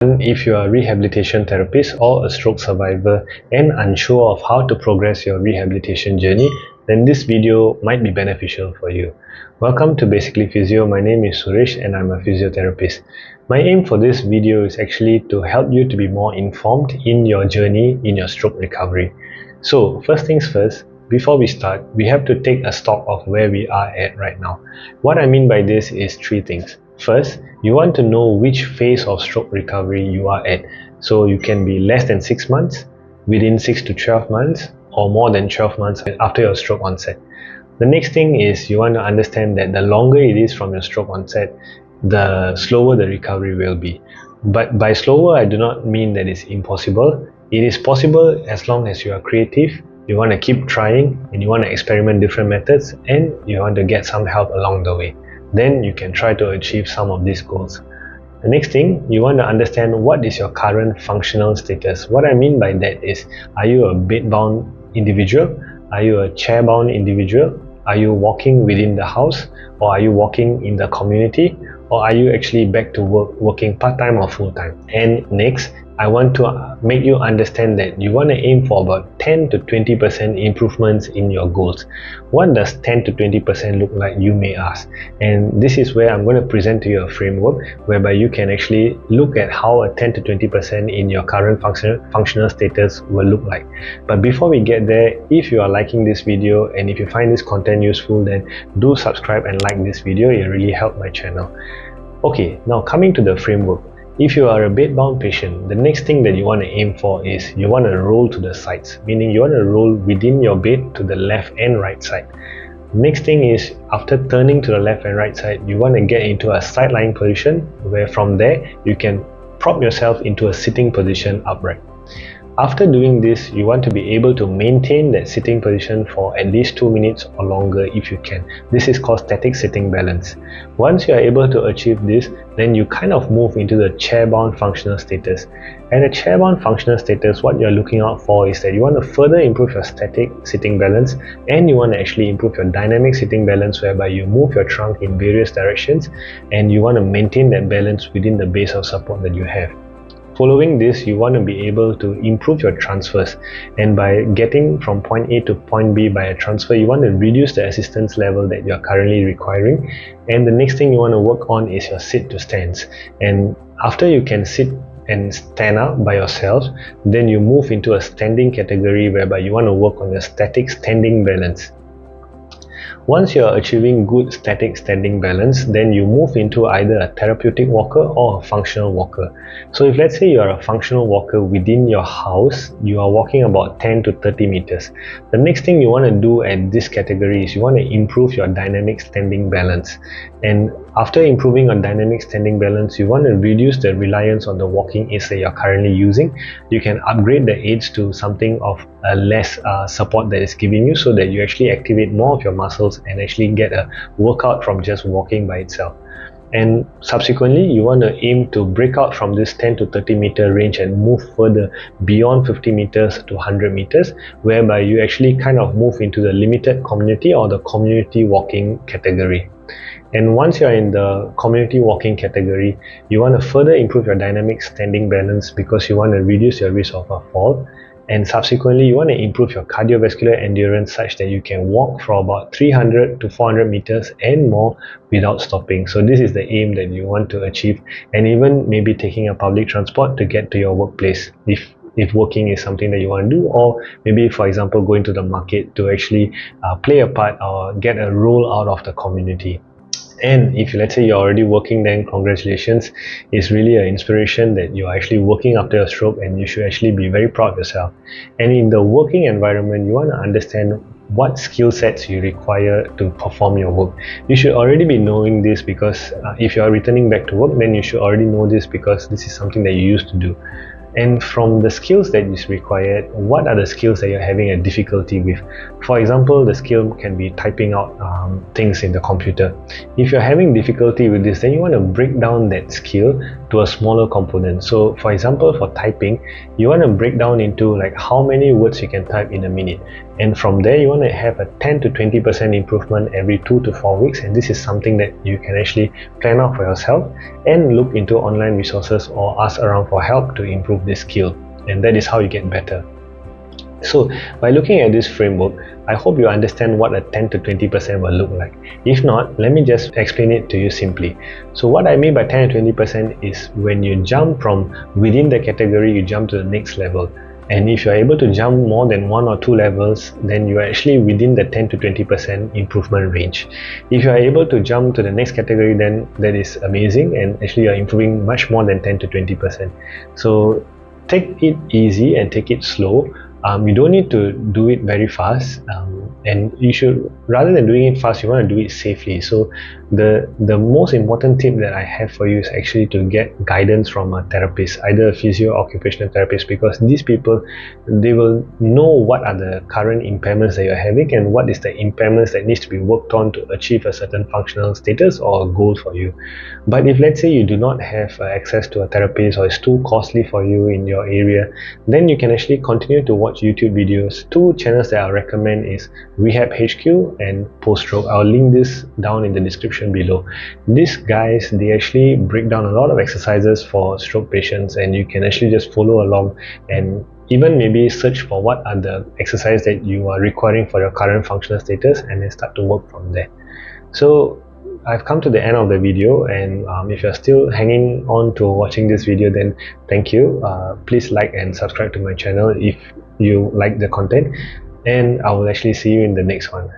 If you are a rehabilitation therapist or a stroke survivor and unsure of how to progress your rehabilitation journey, then this video might be beneficial for you. Welcome to Basically Physio. My name is Suresh and I'm a physiotherapist. My aim for this video is actually to help you to be more informed in your journey in your stroke recovery. So first things first, before we start, we have to take a stock of where we are at right now. What I mean by this is three things. First, you want to know which phase of stroke recovery you are at. So you can be less than 6 months, within 6 to 12 months, or more than 12 months after your stroke onset. The next thing is you want to understand that the longer it is from your stroke onset, the slower the recovery will be. But by slower, I do not mean that it's impossible. It is possible as long as you are creative, you want to keep trying, and you want to experiment different methods, and you want to get some help along the way. Then you can try to achieve some of these goals. The next thing, you want to understand what is your current functional status. What I mean by that is, are you a bedbound individual? Are you a chairbound individual? Are you walking within the house? Or are you walking in the community? Or are you actually back to working part-time or full-time? And next, I want to make you understand that you want to aim for about 10 to 20% improvements in your goals. What does 10 to 20% look like, you may ask? And this is where I'm going to present to you a framework whereby you can actually look at how a 10 to 20% in your current functional status will look like. But before we get there, if you are liking this video and if you find this content useful, then do subscribe and like this video. It really helps my channel. Okay, now coming to the framework. If you are a bedbound patient, the next thing that you want to aim for is you want to roll to the sides, meaning you want to roll within your bed to the left and right side. Next thing is, after turning to the left and right side, you want to get into a side lying position where from there you can prop yourself into a sitting position upright. After doing this, you want to be able to maintain that sitting position for at least 2 minutes or longer if you can. This is called static sitting balance. Once you are able to achieve this, then you kind of move into the chairbound functional status. And the chairbound functional status, what you're looking out for is that you want to further improve your static sitting balance, and you want to actually improve your dynamic sitting balance, whereby you move your trunk in various directions and you want to maintain that balance within the base of support that you have. Following this, you want to be able to improve your transfers, and by getting from point A to point B by a transfer, you want to reduce the assistance level that you are currently requiring. And the next thing you want to work on is your sit to stands. And after you can sit and stand up by yourself, then you move into a standing category whereby you want to work on your static standing balance. Once you are achieving good static standing balance, then you move into either a therapeutic walker or a functional walker. So if let's say you are a functional walker within your house, you are walking about 10 to 30 meters. The next thing you want to do at this category is you want to improve your dynamic standing balance. And after improving your dynamic standing balance, you want to reduce the reliance on the walking aids that you're currently using. You can upgrade the aids to something of a less support that is giving you, so that you actually activate more of your muscles and actually get a workout from just walking by itself. And subsequently, you want to aim to break out from this 10 to 30 meter range and move further beyond 50 meters to 100 meters, whereby you actually kind of move into the limited community or the community walking category. And once you're in the community walking category, you want to further improve your dynamic standing balance because you want to reduce your risk of a fall. And subsequently, you want to improve your cardiovascular endurance such that you can walk for about 300 to 400 meters and more without stopping. So this is the aim that you want to achieve, and even maybe taking a public transport to get to your workplace if working is something that you want to do, or maybe, for example, going to the market to actually play a part or get a role out of the community. And if let's say you're already working, then congratulations. It's really an inspiration that you're actually working after a stroke, and you should actually be very proud of yourself. And in the working environment, you want to understand what skill sets you require to perform your work. You should already be knowing this because if you are returning back to work, then you should already know this because this is something that you used to do. And from the skills that is required, what are the skills that you're having a difficulty with? For example, the skill can be typing out things in the computer. If you're having difficulty with this, then you want to break down that skill to a smaller component. So for example, for typing, you want to break down into like how many words you can type in a minute, and from there you want to have a 10 to 20% improvement every 2 to 4 weeks. And this is something that you can actually plan out for yourself and look into online resources or ask around for help to improve this skill, and that is how you get better. So by looking at this framework, I hope you understand what a 10 to 20% will look like. If not, let me just explain it to you simply. So what I mean by 10 to 20% is when you jump from within the category, you jump to the next level. And if you're able to jump more than 1 or 2 levels, then you are actually within the 10 to 20% improvement range. If you are able to jump to the next category, then that is amazing, and actually you are improving much more than 10 to 20%. So take it easy and take it slow. You don't need to do it very fast, and you should, rather than doing it fast, you want to do it safely. So the most important tip that I have for you is actually to get guidance from a therapist, either a physio or occupational therapist, because these people, they will know what are the current impairments that you're having and what is the impairments that needs to be worked on to achieve a certain functional status or goal for you. But if let's say you do not have access to a therapist, or it's too costly for you in your area, then you can actually continue to watch YouTube videos. Two channels that I'll recommend is Rehab HQ and Post Stroke. I'll link this down in the description below. These guys, they actually break down a lot of exercises for stroke patients, and you can actually just follow along and even maybe search for what are the exercises that you are requiring for your current functional status, and then start to work from there. So I've come to the end of the video, and if you're still hanging on to watching this video, then thank you. Please like and subscribe to my channel if you like the content, and I will actually see you in the next one.